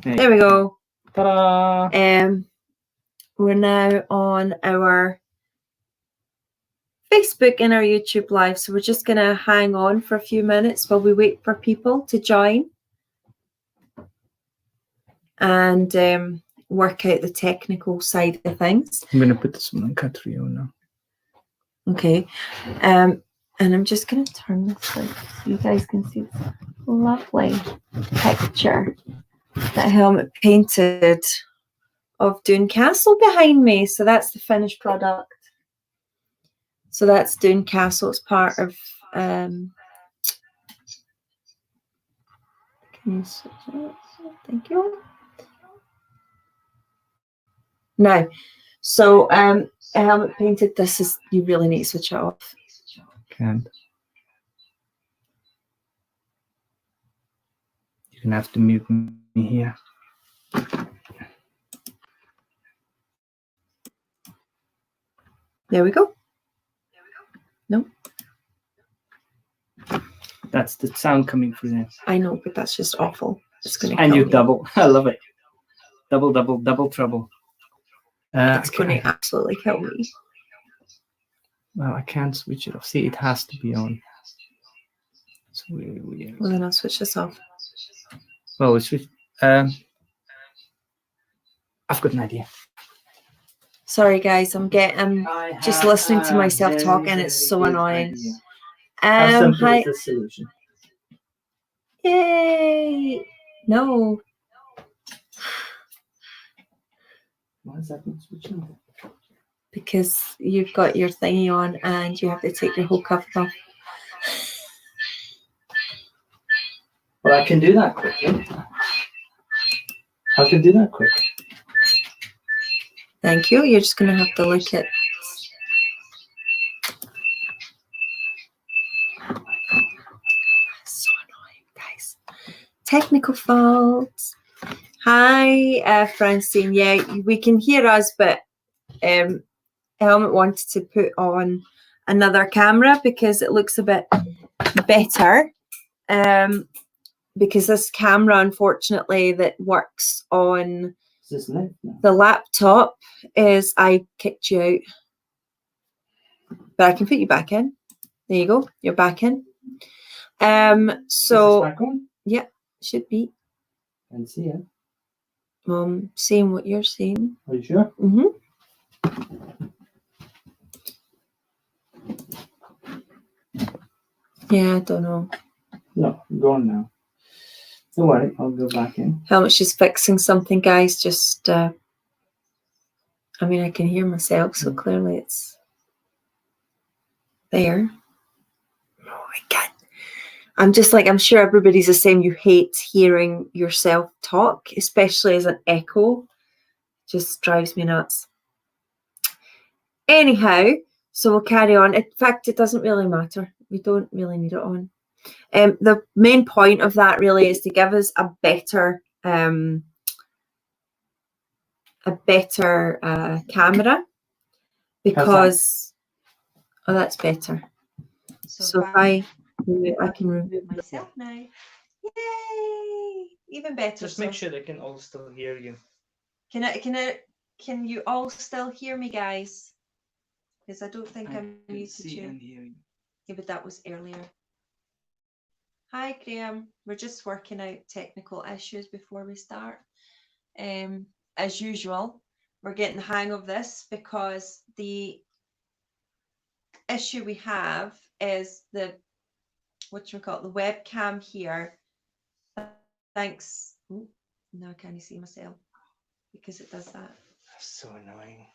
There we go. Ta-da! We're now on our Facebook and our YouTube live, so we're just going to hang on for a few minutes while we wait for people to join and work out the technical side of things. I'm going to put this one on Catrio now. Okay. And I'm just going to turn this so you guys can see this lovely picture that Helmut painted of Doon Castle behind me. So that's the finished product. So that's Doon Castle. It's part of can you switch it? Thank you. Now, so Helmut painted this. Is you really need to switch it off. Can't. You're going to have to mute me here. There we go. No. That's the sound coming through there. I know, but that's just awful. It's going to and you me. double. I love it. Double trouble. It's going to absolutely kill me. Well, I can't switch it off. See, it has to be on. It's really weird. Well, then I'll switch this off. Well, we switch. I've got an idea. Sorry, guys. I'm just listening to myself talk, and it's so annoying. Hi. The solution. Yay! No. Why is that not switching on? Because you've got your thingy on, and you have to take your whole cover off. Well, I can do that quickly. I can do that quick. Thank you. You're just going to have to look at. So annoying, guys. Technical faults. Hi, Francine. Yeah, we can hear us, but Helmut wanted to put on another camera because it looks a bit better. Because this camera, unfortunately, that works on the laptop is I kicked you out. But I can put you back in. There you go. You're back in. So back on? Yeah, should be. And see it. Seeing what you're seeing. Are you sure? Mm-hmm. Yeah, I don't know. No, I'm going now. Don't worry, I'll go back in. Helmut's just fixing something, guys. Just, I mean, I can hear myself, so clearly it's there. Oh, I can't. I'm just like, I'm sure everybody's the same. You hate hearing yourself talk, especially as an echo. Just drives me nuts. Anyhow, so we'll carry on. In fact, it doesn't really matter. We don't really need it on. The main point of that really is to give us a better camera, because that's better. So if I can remove myself now. Yay! Even better. Just make sure they can all still hear you. Can you all still hear me, guys? Because I don't think I'm muted see you. and hear you. Yeah, but that was earlier. Hi, Graham. We're just working out technical issues before we start. As usual, we're getting the hang of this because the issue we have is the webcam here. Thanks. Ooh, now can you see myself? Because it does that. That's so annoying.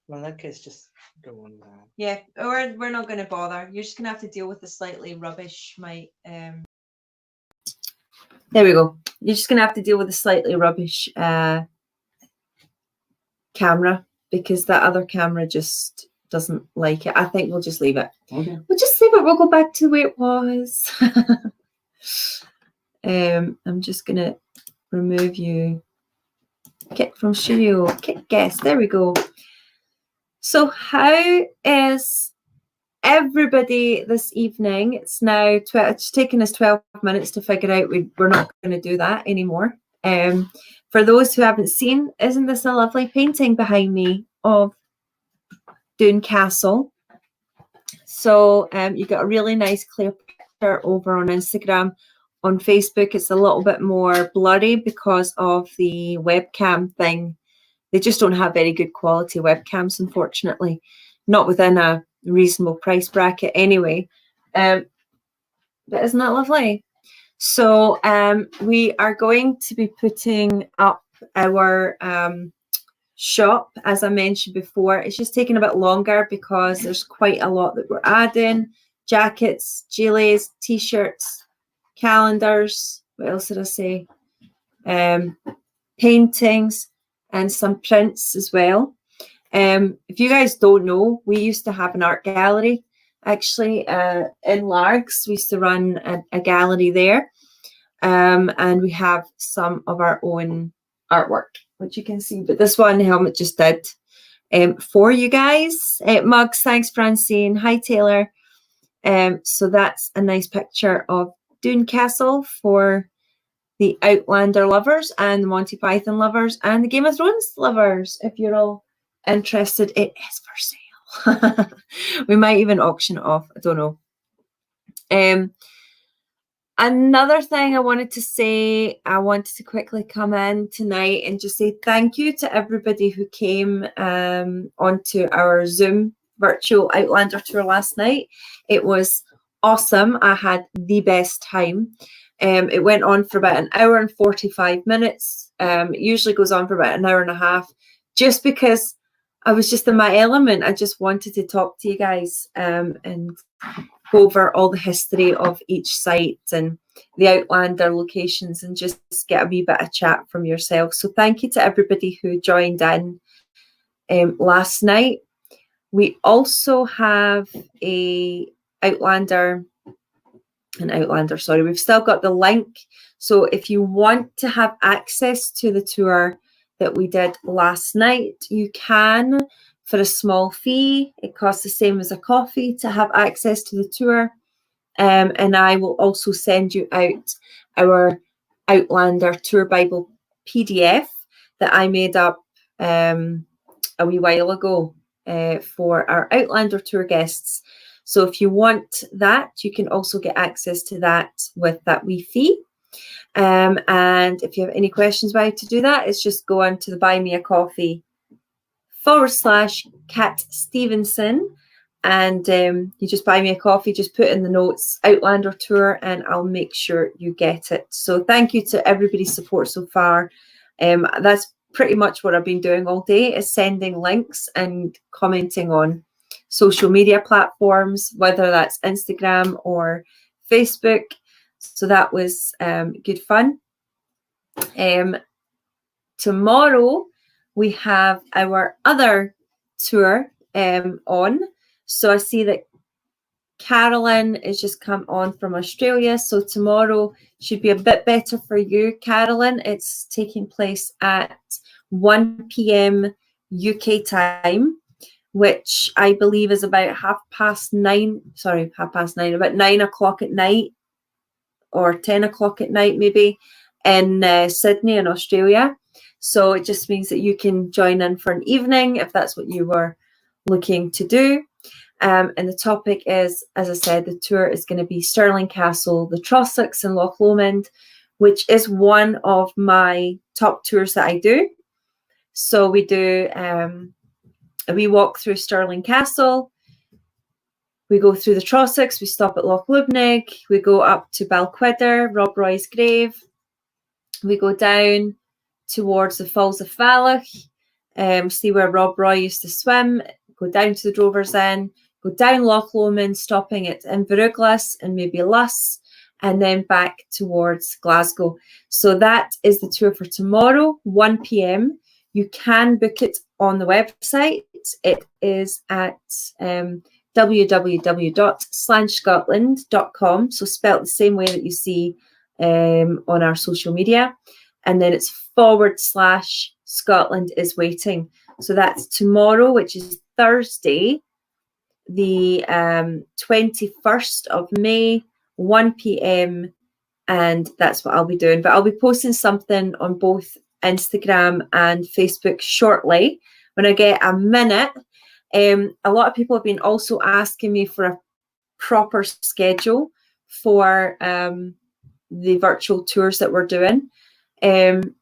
Well, in that case, just go on that. Yeah, we're not going to bother. You're just going to have to deal with the slightly rubbish There we go. You're just going to have to deal with the slightly rubbish camera, because that other camera just doesn't like it. I think we'll just leave it. Okay. We'll just leave it. We'll go back to the way it was. I'm just going to remove you. Kit from studio. Kit guest. There we go. So how is everybody this evening? It's now it's taken us 12 minutes to figure out we're not going to do that anymore. For those who haven't seen, isn't this a lovely painting behind me of Doon Castle? So you got a really nice clear picture over on Instagram. On Facebook, it's a little bit more blurry because of the webcam thing. They just don't have very good quality webcams, unfortunately, not within a reasonable price bracket anyway. But isn't that lovely? So we are going to be putting up our shop, as I mentioned before. It's just taking a bit longer because there's quite a lot that we're adding. Jackets, gilets, t-shirts, calendars. What else did I say? Paintings and some prints as well. If you guys don't know, we used to have an art gallery actually in Largs. We used to run a gallery there, and we have some of our own artwork, which you can see. But this one Helmut just did for you guys. Mugs, thanks Francine. Hi Taylor. So that's a nice picture of Doon Castle for the Outlander lovers and the Monty Python lovers and the Game of Thrones lovers. If you're all interested, it is for sale. We might even auction it off. I don't know. Another thing I wanted to say, I wanted to quickly come in tonight and just say thank you to everybody who came onto our Zoom virtual Outlander tour last night. It was awesome. I had the best time. It went on for about an hour and 45 minutes. It usually goes on for about an hour and a half, just because I was just in my element. I just wanted to talk to you guys and go over all the history of each site and the Outlander locations and just get a wee bit of chat from yourself. So thank you to everybody who joined in last night. We also have we've still got the link. So if you want to have access to the tour that we did last night, you can for a small fee. It costs the same as a coffee to have access to the tour. And I will also send you out our Outlander Tour Bible PDF that I made up a wee while ago for our Outlander tour guests. So if you want that, you can also get access to that with that wee fee. And if you have any questions about how to do that, it's just go on to the Buy Me a Coffee /Cat Stevenson, and you just buy me a coffee, just put in the notes Outlander tour, and I'll make sure you get it. So thank you to everybody's support so far. That's pretty much what I've been doing all day, is sending links and commenting on social media platforms, whether that's Instagram or Facebook. So that was good fun. Tomorrow we have our other tour on. So I see that Carolyn has just come on from Australia. So tomorrow should be a bit better for you, Carolyn. It's taking place at 1 p.m. UK time, which I believe is about about 9 o'clock at night, or 10 o'clock at night maybe, in Sydney in Australia. So it just means that you can join in for an evening if that's what you were looking to do. And the topic is, as I said, the tour is going to be Stirling Castle, the Trossachs and Loch Lomond, which is one of my top tours that I do. So we do we walk through Stirling Castle, we go through the Trossachs, we stop at Loch Lubnaig, we go up to Balquhidder, Rob Roy's grave, we go down towards the Falls of Falloch, see where Rob Roy used to swim, go down to the Drovers Inn, go down Loch Lomond, stopping at Inveruglas and maybe Luss, and then back towards Glasgow. So that is the tour for tomorrow, 1 p.m. You can book it on the website. It is at www.slangescotland.com, so spelt the same way that you see on our social media. And then it's /Scotland is waiting. So that's tomorrow, which is Thursday, the 21st of May, 1 p.m. and that's what I'll be doing. But I'll be posting something on both Instagram and Facebook shortly when I get a minute. A lot of people have been also asking me for a proper schedule for the virtual tours that we're doing. And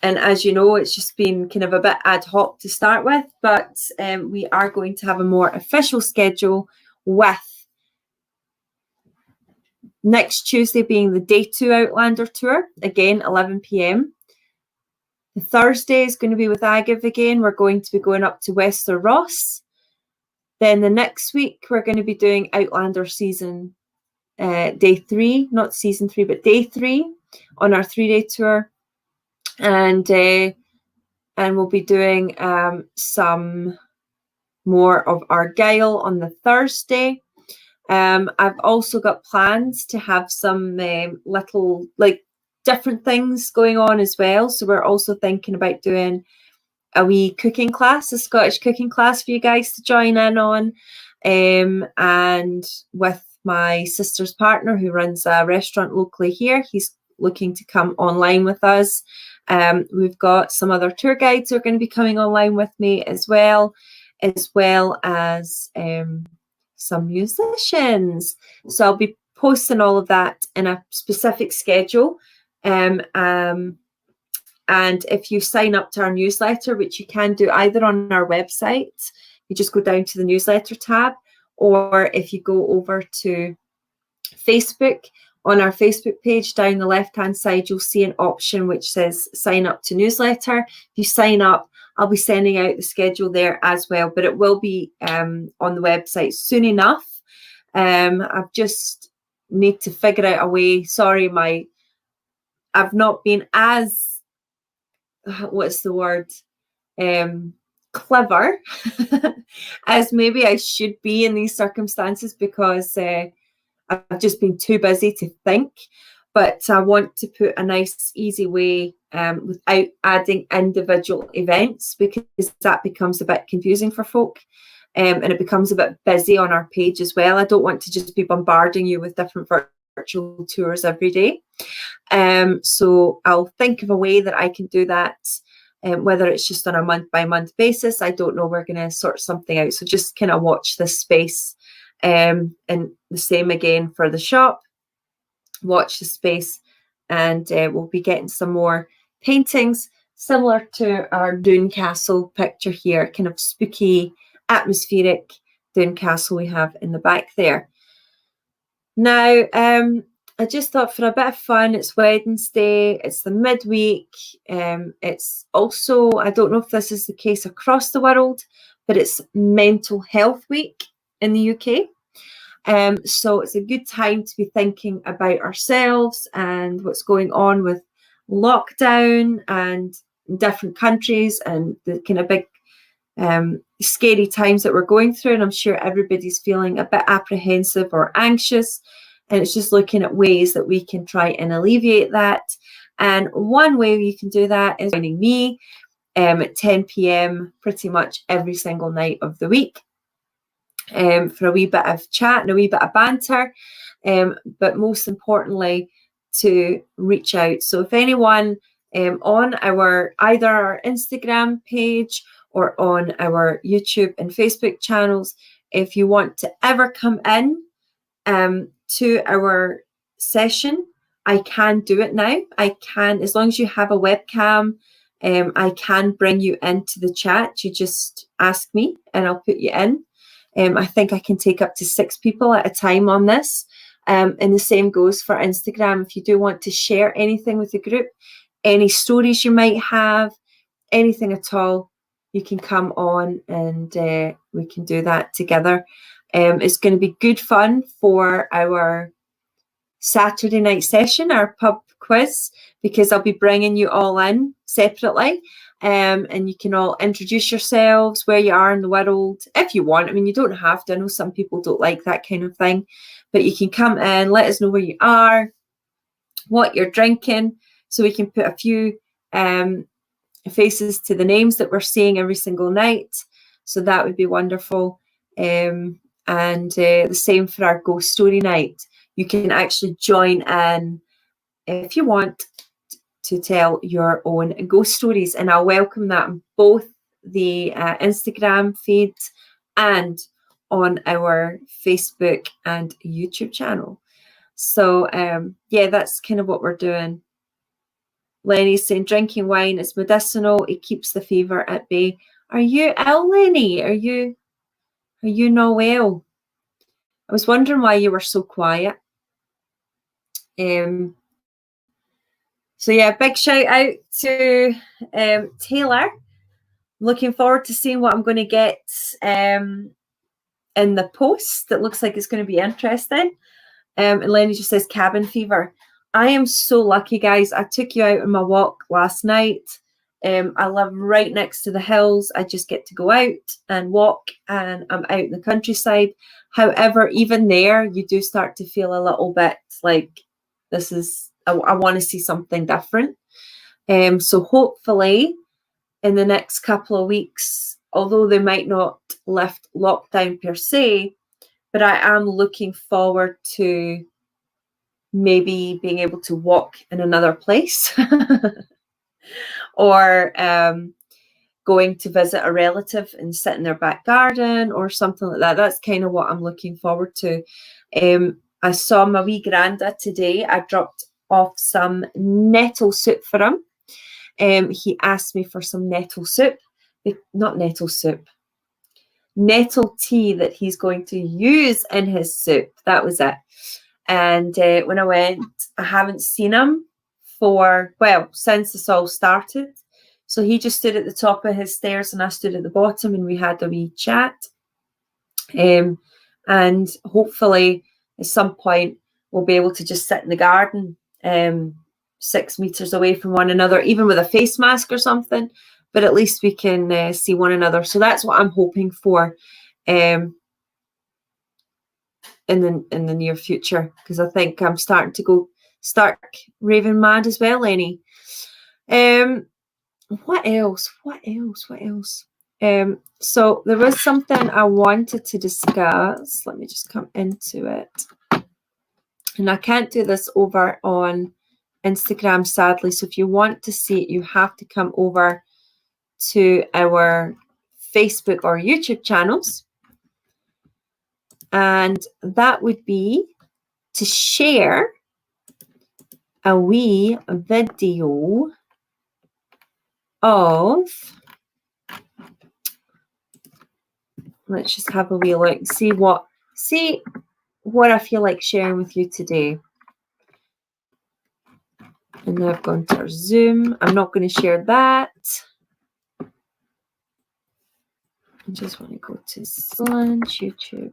as you know, it's just been kind of a bit ad hoc to start with, but we are going to have a more official schedule with next Tuesday being the day 2 Outlander tour, again, 11 p.m. The Thursday is going to be with Agav again. We're going to be going up to Wester Ross. Then the next week, we're going to be doing Outlander season day 3, not season 3, but day 3 on our 3-day tour. And we'll be doing some more of Argyle on the Thursday. I've also got plans to have some little different things going on as well. So we're also thinking about doing a wee cooking class, a Scottish cooking class for you guys to join in on. And with my sister's partner who runs a restaurant locally here, he's looking to come online with us. We've got some other tour guides who are going to be coming online with me as well as some musicians. So I'll be posting all of that in a specific schedule. And if you sign up to our newsletter, which you can do either on our website, you just go down to the newsletter tab, or if you go over to Facebook, on our Facebook page down the left-hand side, you'll see an option which says sign up to newsletter. If you sign up, I'll be sending out the schedule there as well, but it will be on the website soon enough. I've just need to figure out a way. Sorry, I've not been as, what's the word, clever as maybe I should be in these circumstances, because I've just been too busy to think. But I want to put a nice, easy way without adding individual events, because that becomes a bit confusing for folk. And it becomes a bit busy on our page as well. I don't want to just be bombarding you with different virtual tours every day. So I'll think of a way that I can do that, whether it's just on a month-by-month basis. I don't know. We're going to sort something out. So just kind of watch this space. And the same again for the shop. Watch the space, and we'll be getting some more paintings similar to our Doune Castle picture here, kind of spooky, atmospheric Doune Castle we have in the back there. Now, I just thought for a bit of fun, it's Wednesday, it's the midweek. It's also, I don't know if this is the case across the world, but it's Mental Health Week in the UK. So it's a good time to be thinking about ourselves and what's going on with lockdown and different countries and the kind of big scary times that we're going through. And I'm sure everybody's feeling a bit apprehensive or anxious. And it's just looking at ways that we can try and alleviate that. And one way you can do that is joining me at 10 p.m. pretty much every single night of the week. For a wee bit of chat and a wee bit of banter, but most importantly to reach out. So if anyone on either our Instagram page or on our YouTube and Facebook channels, if you want to ever come in to our session, I can do it now. I can, as long as you have a webcam, I can bring you into the chat. You just ask me and I'll put you in. I think I can take up to 6 people at a time on this. And the same goes for Instagram. If you do want to share anything with the group, any stories you might have, anything at all, you can come on and we can do that together. It's going to be good fun for our Saturday night session, our pub quiz, because I'll be bringing you all in separately. And you can all introduce yourselves, where you are in the world, if you want. I mean, you don't have to. I know some people don't like that kind of thing, but you can come in, let us know where you are, what you're drinking, so we can put a few faces to the names that we're seeing every single night. So that would be wonderful. And the same for our ghost story night. You can actually join in if you want to tell your own ghost stories, and I'll welcome that on both the Instagram feeds and on our Facebook and YouTube channel. So yeah, that's kind of what we're doing. Lenny's saying drinking wine is medicinal. It keeps the fever at bay. Are you ill, Lenny? Are you not well? I was wondering why you were so quiet. So yeah, big shout out to Taylor. Looking forward to seeing what I'm going to get in the post. That looks like it's going to be interesting. And Lenny just says cabin fever. I am so lucky, guys. I took you out on my walk last night. I live right next to the hills. I just get to go out and walk, and I'm out in the countryside. However, even there, you do start to feel a little bit like this is, I want to see something different. So hopefully in the next couple of weeks, although they might not lift lockdown per se, but I am looking forward to maybe being able to walk in another place or going to visit a relative and sit in their back garden or something like that. That's kind of what I'm looking forward to. I saw my wee granda today. I dropped off some nettle soup for him. He asked me for some nettle soup, not nettle soup, nettle tea that he's going to use in his soup. That was it. And when I went, I haven't seen him since this all started. So he just stood at the top of his stairs and I stood at the bottom, and we had a wee chat. And hopefully at some point we'll be able to just sit in the garden 6 meters away from one another, even with a face mask or something, but at least we can see one another. So that's what I'm hoping for in the near future, because I think I'm starting to go stark raving mad as well, Lenny. What else? So there was something I wanted to discuss. Let me just come into it. And I can't do this over on Instagram, sadly. So if you want to see it, you have to come over to our Facebook or YouTube channels. And that would be to share a wee video of, let's just have a wee look, see what I feel like sharing with you today. And now I've gone to our Zoom. I'm not going to share that. I just want to go to Slunch YouTube.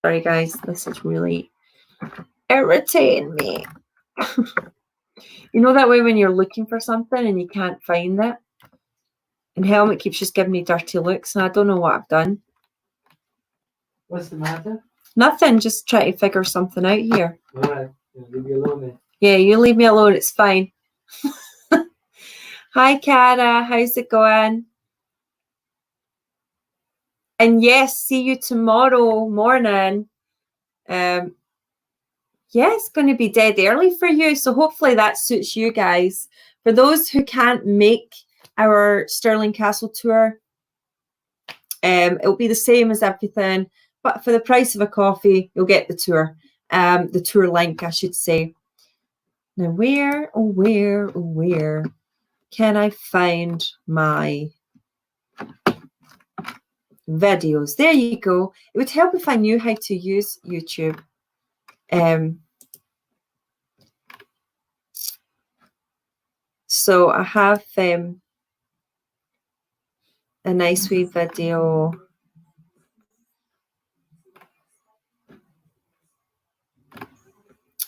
Sorry guys, this is really irritating me. You know that way when you're looking for something and you can't find it? And Helmut keeps just giving me dirty looks and I don't know what I've done. What's the matter? Nothing, just try to figure something out here. Alright, leave you alone then. Yeah, you leave me alone, it's fine. Hi Cara, how's it going? And yes, see you tomorrow morning. Yeah, it's going to be dead early for you, so hopefully that suits you guys. For those who can't make our Stirling Castle tour, it'll be the same as everything, but for the price of a coffee, you'll get the tour link, I should say. Now, where can I find my videos? There you go. It would help if I knew how to use YouTube. So I have a nice wee video.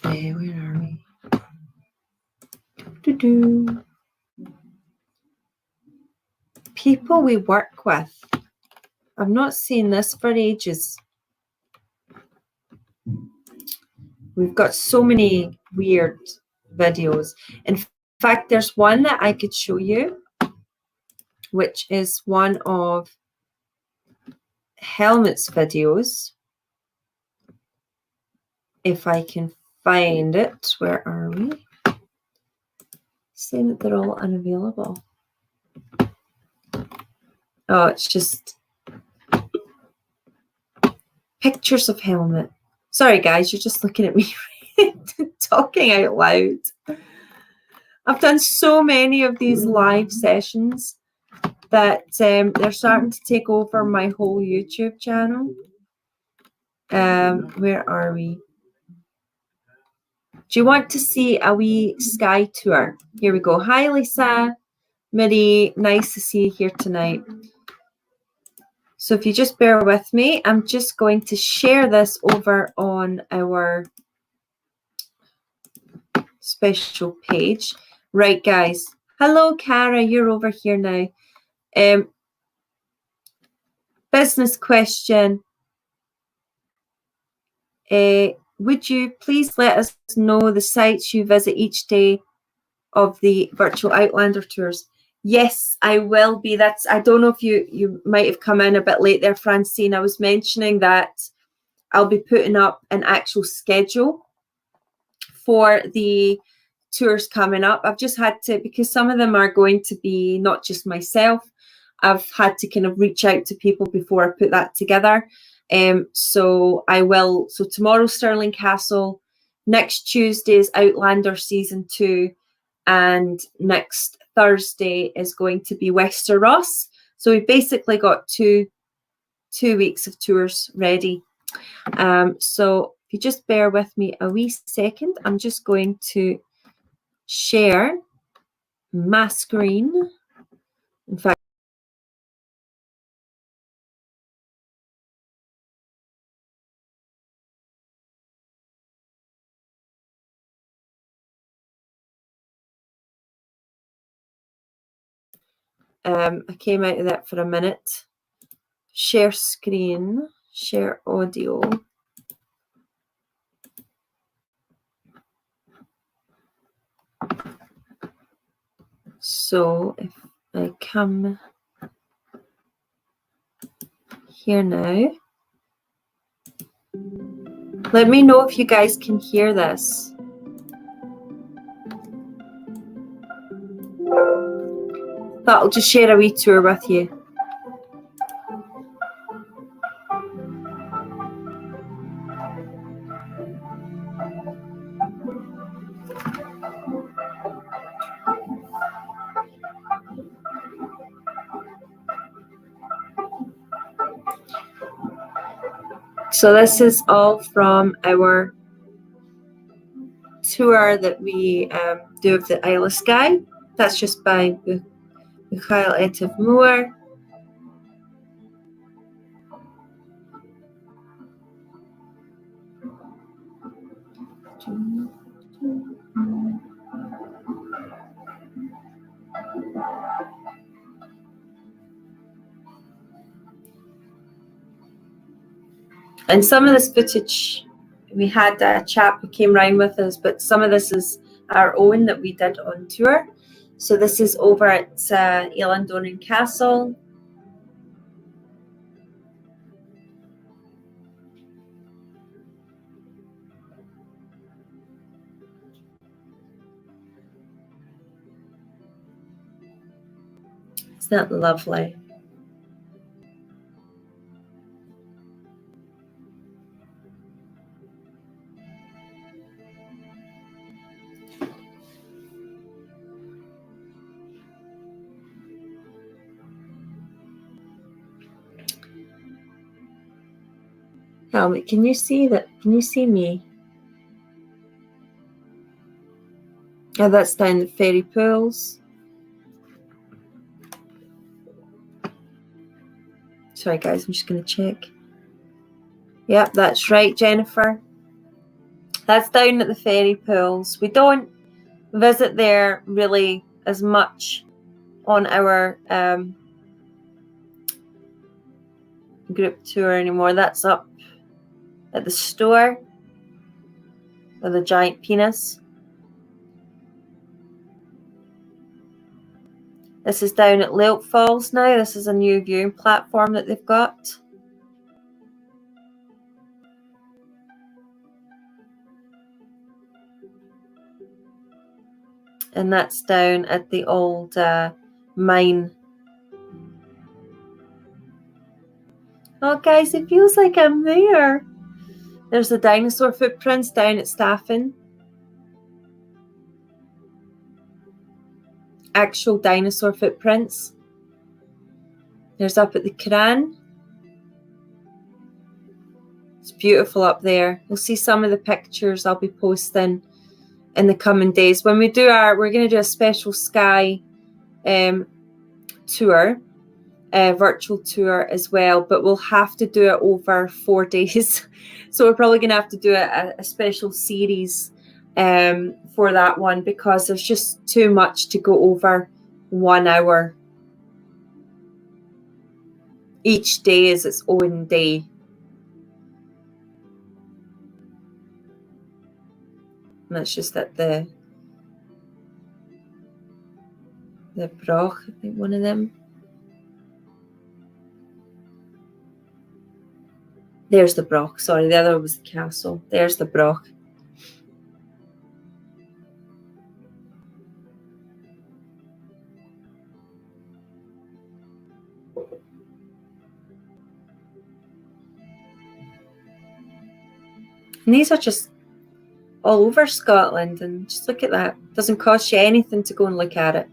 Where are we? People we work with. I've not seen this for ages. We've got so many weird videos. In fact, there's one that I could show you, which is one of Helmut's videos. If I can find it. Where are we? Saying that they're all unavailable. Oh, it's just pictures of Helmut. Sorry, guys, you're just looking at me talking out loud. I've done so many of these live sessions that they're starting to take over my whole YouTube channel. Where are we? Do you want to see a wee sky tour? Here we go. Hi, Lisa. Miri, nice to see you here tonight. So if you just bear with me, I'm just going to share this over on our special page. Right, guys. Hello, Cara. You're over here now. Business question. Would you please let us know the sites you visit each day of the virtual Outlander tours? Yes, I will be. I don't know if you might have come in a bit late there, Francine. I was mentioning that I'll be putting up an actual schedule for the tours coming up. I've just had to, because some of them are going to be not just myself, I've had to kind of reach out to people before I put that together. So I will. So tomorrow, Stirling Castle. Next Tuesday is Outlander Season 2. And next Thursday is going to be Westeros. So we've basically got two weeks of tours ready. So if you just bear with me a wee second, I'm just going to share my screen. In fact, I came out of that for a minute. Share screen, share audio. So if I come here now, let me know if you guys can hear this. Thought I'll just share a wee tour with you. So this is all from our tour that we do of the Isle of Skye. That's just by Mikhail Etiv Moore. And some of this footage, we had a chap who came round with us, but some of this is our own that we did on tour. So this is over at Eilean Castle. Isn't that lovely? Helmut, can you see that? Can you see me? Oh, that's down the Fairy Pools. Sorry, guys, I'm just going to check. Yep, that's right, Jennifer. That's down at the Fairy Pools. We don't visit there really as much on our group tour anymore. That's up at the store with a giant penis. This is down at Lilk Falls now. This is a new viewing platform that they've got. And that's down at the old mine. Oh, guys, it feels like I'm there. There's the dinosaur footprints down at Staffin. Actual dinosaur footprints. There's up at the Quran. It's beautiful up there. You'll see some of the pictures I'll be posting in the coming days. When we do we're going to do a special Skye tour, virtual tour as well, but we'll have to do it over 4 days. So we're probably going to have to do a special series for that one, because there's just too much to go over 1 hour. Each day is its own day. And that's just at the Broch, I think one of them. There's the Broch, sorry, the other was the castle. There's the Broch. And these are just all over Scotland, and just look at that. It doesn't cost you anything to go and look at it.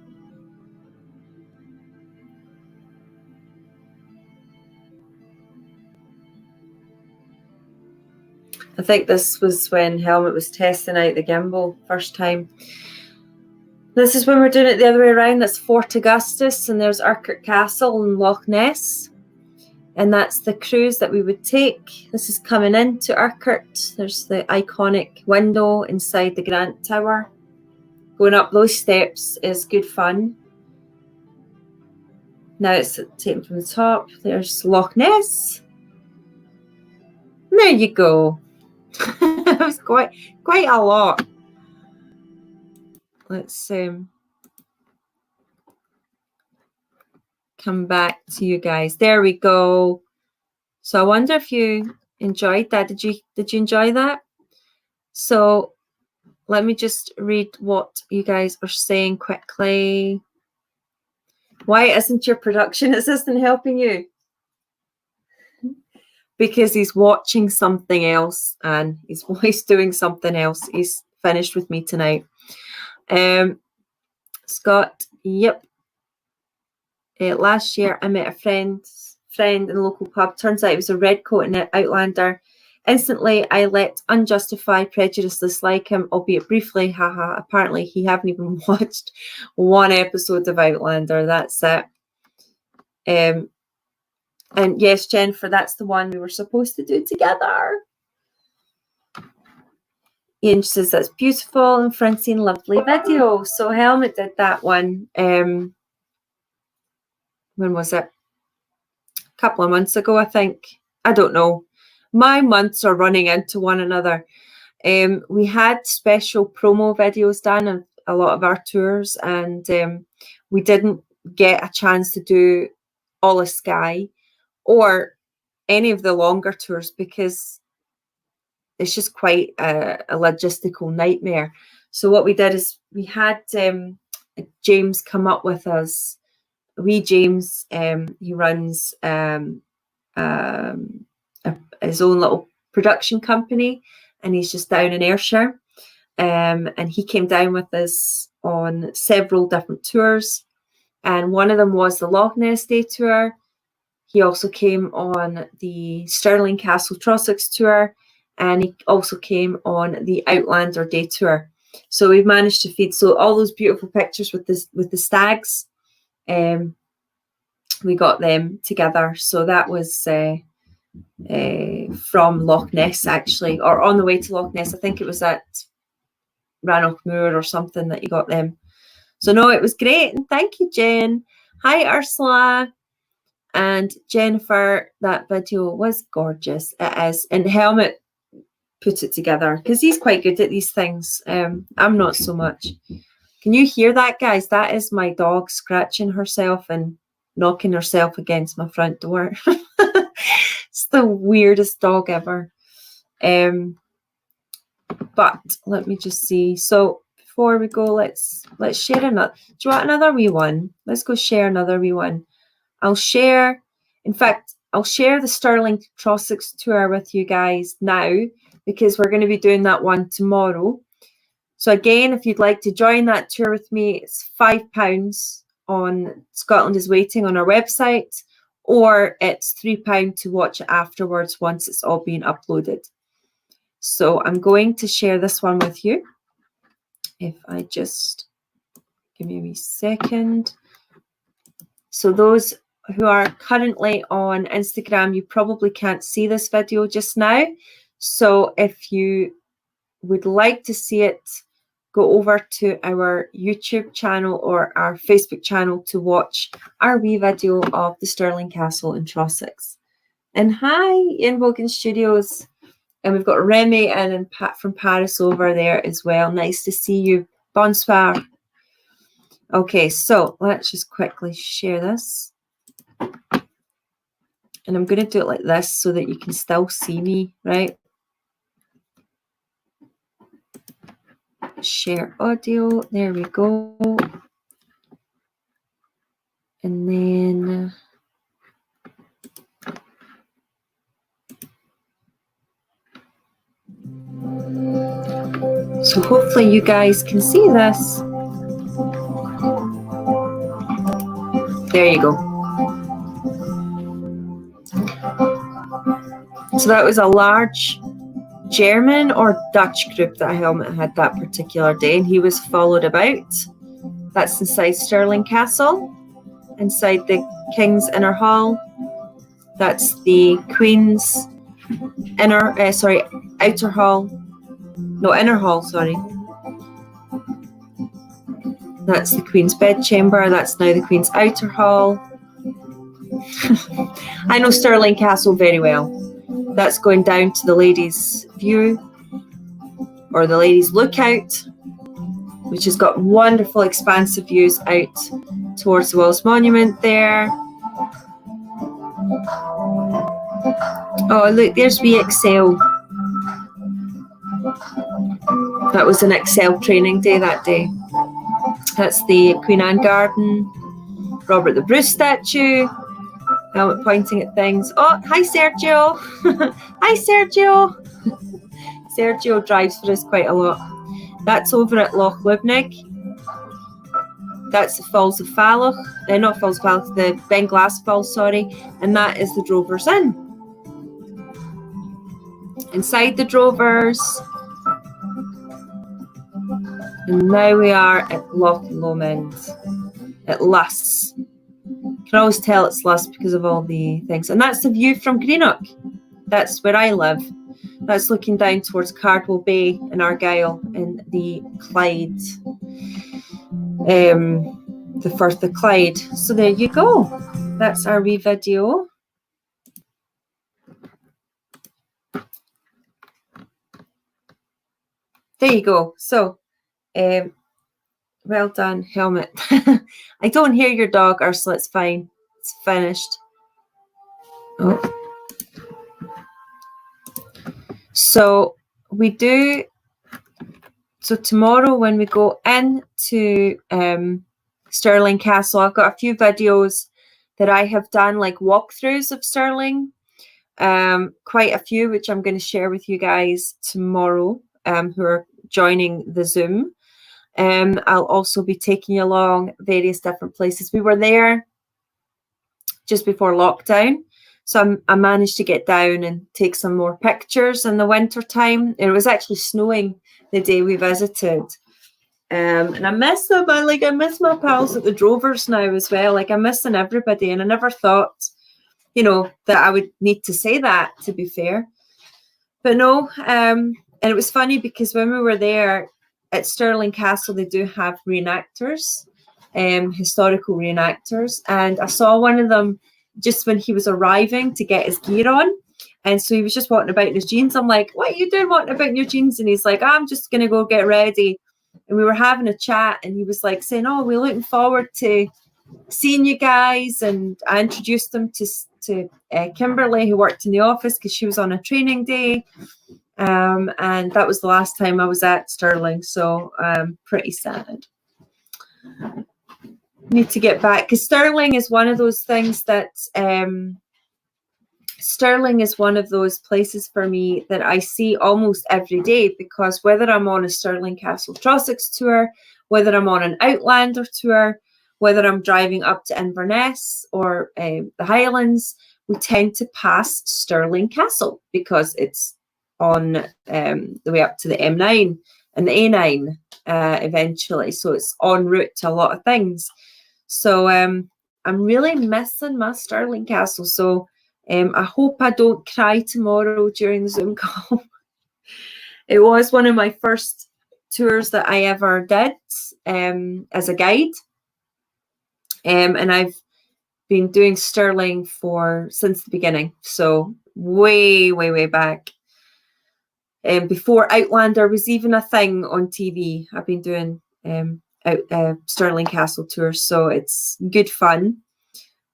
I think this was when Helmut was testing out the gimbal first time. This is when we're doing it the other way around. That's Fort Augustus, and there's Urquhart Castle and Loch Ness. And that's the cruise that we would take. This is coming into Urquhart. There's the iconic window inside the Grant Tower. Going up those steps is good fun. Now it's taken from the top. There's Loch Ness. There you go. That was quite a lot. Let's come back to you guys. There we go. So I wonder if you enjoyed that. Did you enjoy that? So let me just read what you guys are saying quickly. Why isn't your production assistant helping you? Because he's watching something else, and he's doing something else. He's finished with me tonight. Scott, yep. Last year I met a friend in the local pub. Turns out it was a redcoat and Outlander. Instantly I let unjustified prejudice dislike him, albeit briefly. Haha. Apparently he haven't even watched 1 episode of Outlander. That's it. And yes, Jennifer, that's the one we were supposed to do together. Ian says that's beautiful, and Francine, lovely video. So Helmut did that one. When was it? A couple of months ago, I think. I don't know. My months are running into one another. We had special promo videos done of a lot of our tours, and we didn't get a chance to do all of Skye or any of the longer tours because it's just quite a logistical nightmare. So what we did is we had James come up with us. James, he runs his own little production company, and he's just down in Ayrshire. And he came down with us on several different tours. And one of them was the Loch Ness Day tour. He also came on the Stirling Castle Trossachs tour, and he also came on the Outlander Day tour. So we've managed to feed all those beautiful pictures with the stags. We got them together. So that was from Loch Ness, actually, or on the way to Loch Ness. I think it was at Rannoch Moor or something that you got them. So no, it was great, and thank you, Jen. Hi, Ursula. And Jennifer, that video was gorgeous. It is. And Helmut put it together because he's quite good at these things. I'm not so much. Can you hear that, guys? That is my dog scratching herself and knocking herself against my front door. It's the weirdest dog ever. But let me just see. So before we go, let's share another. Do you want another wee one? Let's go share another wee one. I'll share, in fact, I'll share the Stirling Trossachs tour with you guys now, because we're going to be doing that one tomorrow. So again, if you'd like to join that tour with me, it's £5 on Scotland is Waiting on our website, or it's £3 to watch it afterwards once it's all been uploaded. So I'm going to share this one with you. If I just give me a wee second. So those who are currently on Instagram, you probably can't see this video just now. So if you would like to see it, go over to our YouTube channel or our Facebook channel to watch our wee video of the Stirling Castle in Trossachs. And hi, Ian Wogan Studios. And we've got Remy and Pat from Paris over there as well. Nice to see you. Bonsoir. Okay, so let's just quickly share this. And I'm going to do it like this so that you can still see me, right? Share audio. There we go. And then so hopefully you guys can see this. There you go. So that was a large German or Dutch group that Helmut had that particular day, and he was followed about. That's inside Stirling Castle, inside the King's Inner Hall. That's the Queen's outer hall. No, inner hall, sorry. That's the Queen's bedchamber. That's now the Queen's outer hall. I know Stirling Castle very well. That's going down to the ladies' view, or the ladies' lookout, which has got wonderful expansive views out towards the Wallace Monument there. Oh, look, there's VXL. That was an Excel training day that day. That's the Queen Anne Garden, Robert the Bruce statue, Helmut pointing at things. Oh, hi Sergio. Hi Sergio. Sergio drives for us quite a lot. That's over at Loch Lubnig. That's the Falls of Falloch. Not Falls of Falloch, the Ben Glass Falls, sorry. And that is the Drovers Inn. Inside the Drovers. And now we are at Loch Lomond. At Luss. You can always tell it's Luss because of all the things. And that's the view from Greenock. That's where I live. That's looking down towards Cardwell Bay in Argyll and the Clyde. The Firth of Clyde. So there you go. That's our wee video. There you go. So, well done, Helmut. I don't hear your dog, Ursula. It's fine. It's finished. Oh. So we do. So tomorrow when we go into Stirling Castle, I've got a few videos that I have done, like walkthroughs of Stirling. Quite a few, which I'm going to share with you guys tomorrow, who are joining the Zoom. I'll also be taking you along various different places. We were there just before lockdown, so I managed to get down and take some more pictures in the winter time. It was actually snowing the day we visited, and I miss them. I miss my pals at the Drovers now as well. Like, I'm missing everybody, and I never thought, you know, that I would need to say that, to be fair. But no, and it was funny because when we were there at Stirling Castle, they do have reenactors, historical reenactors, and I saw one of them just when he was arriving to get his gear on, and so he was just walking about in his jeans. I'm like, what are you doing walking about in your jeans? And he's like, I'm just going to go get ready. And we were having a chat, and he was like saying, oh, we're looking forward to seeing you guys. And I introduced him to Kimberly, who worked in the office because she was on a training day. and that was the last time I was at Stirling, so pretty sad. Need to get back, because Stirling is one of those things that Stirling is one of those places for me that I see almost every day, because whether I'm on a Stirling Castle Trossachs tour, whether I'm on an Outlander tour, whether I'm driving up to Inverness or the Highlands, we tend to pass Stirling Castle because it's on the way up to the M9 and the A9 eventually. So it's en route to a lot of things. So I'm really missing my Stirling Castle. So I hope I don't cry tomorrow during the Zoom call. It was one of my first tours that I ever did as a guide. And I've been doing Stirling since the beginning. So way, way, way back. Before Outlander was even a thing on TV, I've been doing Stirling Castle tours. So it's good fun.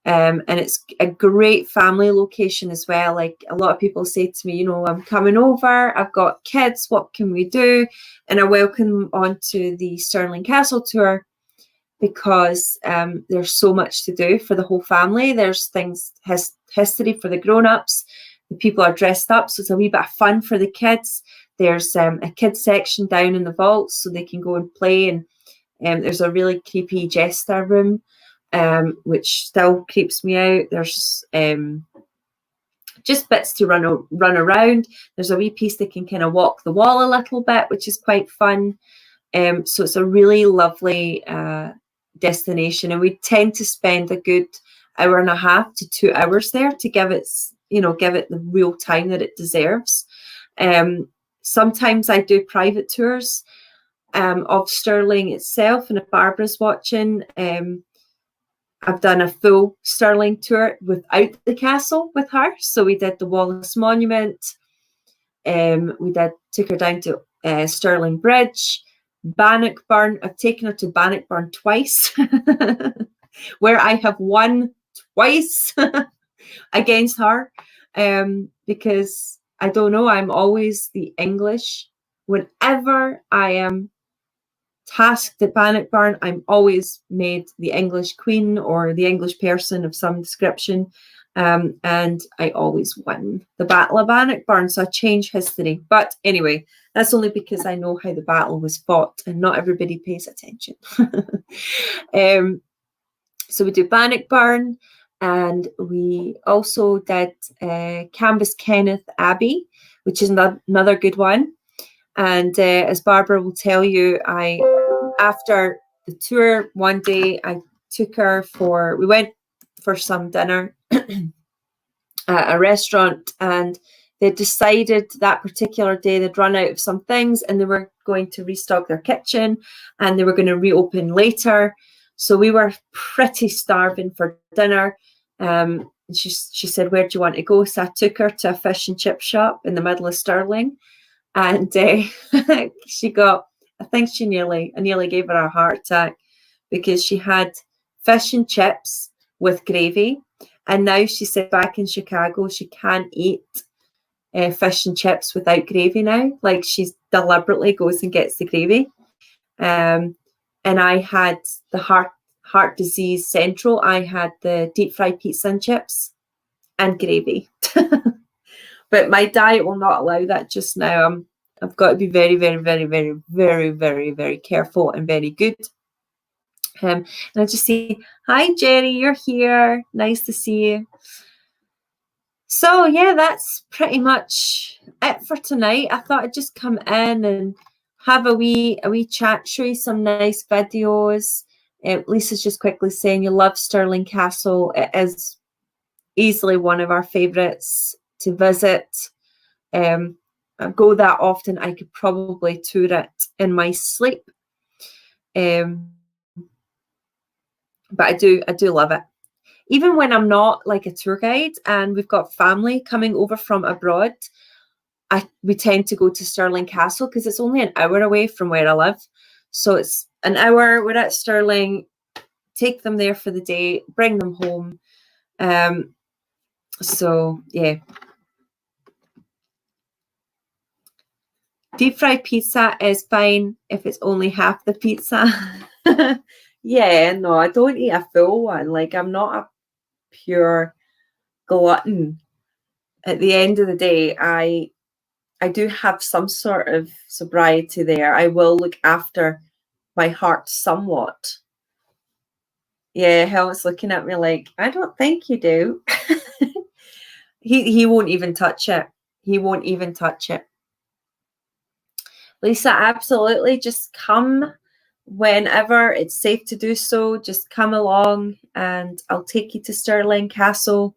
And it's a great family location as well. Like, a lot of people say to me, you know, I'm coming over, I've got kids, what can we do? And I welcome them onto the Stirling Castle tour, because there's so much to do for the whole family. There's history for the grown-ups. The people are dressed up, so it's a wee bit of fun for the kids. There's a kids section down in the vaults, so they can go and play. And there's a really creepy jester room, which still creeps me out. There's just bits to run around. There's a wee piece that can kind of walk the wall a little bit, which is quite fun. So it's a really lovely destination, and we tend to spend a good hour and a half to 2 hours there to give it the real time that it deserves. Sometimes I do private tours of Stirling itself, and if Barbara's watching, I've done a full Stirling tour without the castle with her. So we did the Wallace Monument. We took her down to Stirling Bridge, Bannockburn. I've taken her to Bannockburn twice, where I have won twice against her, because I don't know, I'm always the English. Whenever I am tasked at Bannockburn, I'm always made the English queen or the English person of some description, and I always win the Battle of Bannockburn. So I change history, but anyway, that's only because I know how the battle was fought, and not everybody pays attention. So we do Bannockburn, and we also did Cambus Kenneth Abbey, which is another good one. And as Barbara will tell you, after the tour one day, I took her we went for some dinner at a restaurant, and they decided that particular day they'd run out of some things, and they were going to restock their kitchen, and they were going to reopen later. So we were pretty starving for dinner. And she said, "Where do you want to go?" So I took her to a fish and chip shop in the middle of Stirling. And she got, I think I nearly gave her a heart attack, because she had fish and chips with gravy. And now she said back in Chicago, she can't eat fish and chips without gravy now. Like, she deliberately goes and gets the gravy. And I had the heart disease central. I had the deep fried pizza and chips and gravy. But my diet will not allow that just now. I've got to be very, very, very, very, very, very, very careful and very good. And I just say, "Hi, Jerry, you're here. Nice to see you." So yeah, that's pretty much it for tonight. I thought I'd just come in and have a wee chat, show you some nice videos. Lisa's just quickly saying you love Stirling Castle. It is easily one of our favourites to visit. I go that often, I could probably tour it in my sleep. But I do love it. Even when I'm not like a tour guide and we've got family coming over from abroad, we tend to go to Stirling Castle because it's only an hour away from where I live. So it's an hour, we're at Stirling, take them there for the day, bring them home. So yeah. Deep fried pizza is fine if it's only half the pizza. Yeah, no, I don't eat a full one. Like, I'm not a pure glutton. At the end of the day, I do have some sort of sobriety there. I will look after my heart somewhat. Yeah, Helmut's looking at me like, I don't think you do. He won't even touch it. He won't even touch it. Lisa, absolutely. Just come whenever it's safe to do so. Just come along and I'll take you to Stirling Castle.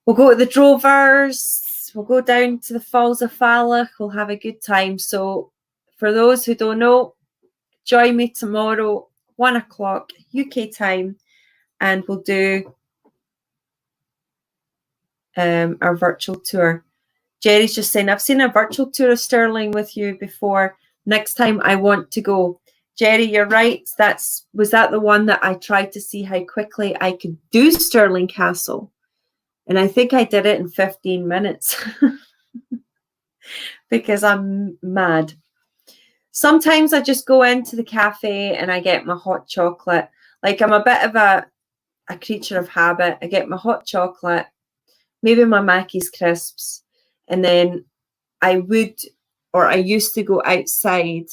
We'll go to the Drovers. We'll go down to the Falls of Falach. We'll have a good time. So for those who don't know, join me tomorrow, 1 o'clock UK time, and we'll do our virtual tour. Jerry's just saying, I've seen a virtual tour of Stirling with you before. Next time I want to go. Jerry, you're right. Was that the one that I tried to see how quickly I could do Stirling Castle? And I think I did it in 15 minutes because I'm mad. Sometimes I just go into the cafe and I get my hot chocolate. Like, I'm a bit of a creature of habit. I get my hot chocolate, maybe my Mackey's crisps, and then I used to go outside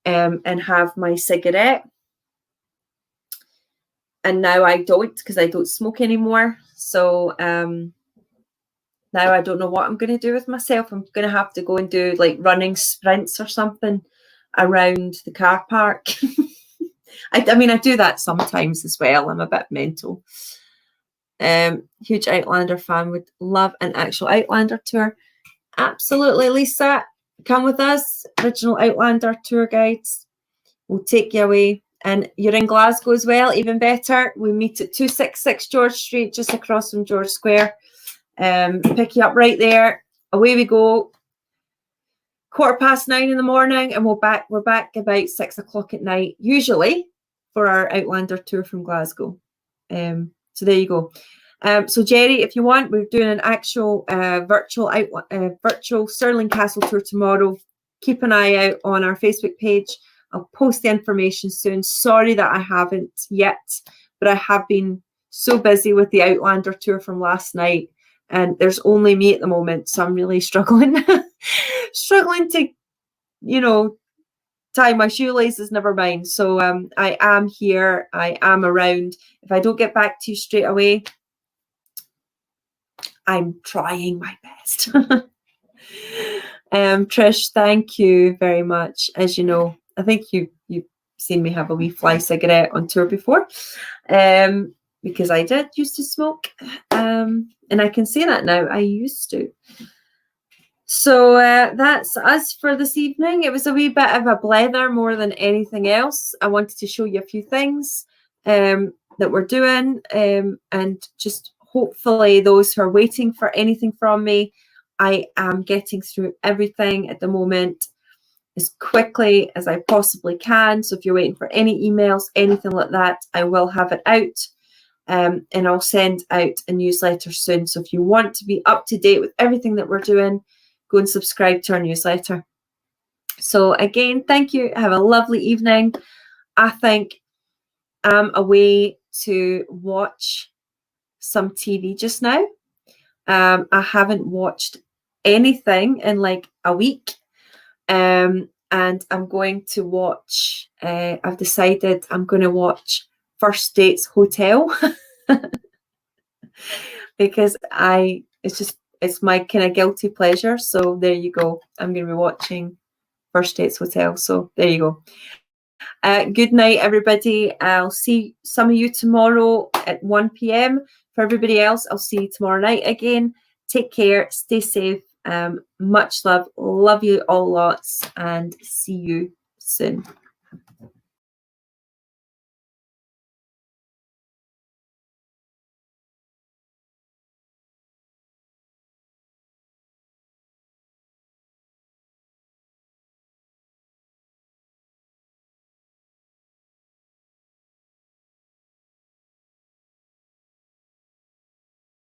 and have my cigarette. And now I don't, because I don't smoke anymore. So now I don't know what I'm going to do with myself. I'm going to have to go and do like running sprints or something around the car park. I mean, I do that sometimes as well. I'm a bit mental. Huge Outlander fan, would love an actual Outlander tour. Absolutely, Lisa. Come with us. Original Outlander tour guides. We'll take you away. And you're in Glasgow as well, even better. We meet at 266 George Street, just across from George Square. Pick you up right there. Away we go. 9:15 in the morning, and we're back about 6 o'clock at night, usually, for our Outlander tour from Glasgow. So there you go. So Jerry, if you want, we're doing an actual virtual Stirling Castle tour tomorrow. Keep an eye out on our Facebook page. I'll post the information soon. Sorry that I haven't yet, but I have been so busy with the Outlander tour from last night, and there's only me at the moment, so I'm really struggling to, tie my shoelaces, never mind. So I am here. I am around. If I don't get back to you straight away, I'm trying my best. Trish, thank you very much. As you know, I think you've seen me have a wee fly cigarette on tour before, because I did used to smoke, and I can say that now. I used to. So that's us for this evening. It was a wee bit of a blether more than anything else. I wanted to show you a few things that we're doing, and just hopefully those who are waiting for anything from me, I am getting through everything at the moment as quickly as I possibly can. So if you're waiting for any emails, anything like that, I will have it out, and I'll send out a newsletter soon. So if you want to be up to date with everything that we're doing, go and subscribe to our newsletter. So again, thank you. Have a lovely evening. I think I'm away to watch some TV just now. I haven't watched anything in like a week. And I'm going to watch, I've decided I'm going to watch First Dates Hotel because it's my kind of guilty pleasure. So there you go. I'm going to be watching First Dates Hotel. So there you go. Good night, everybody. I'll see some of you tomorrow at 1 p.m. For everybody else, I'll see you tomorrow night again. Take care. Stay safe. Much love. Love you all lots, and see you soon.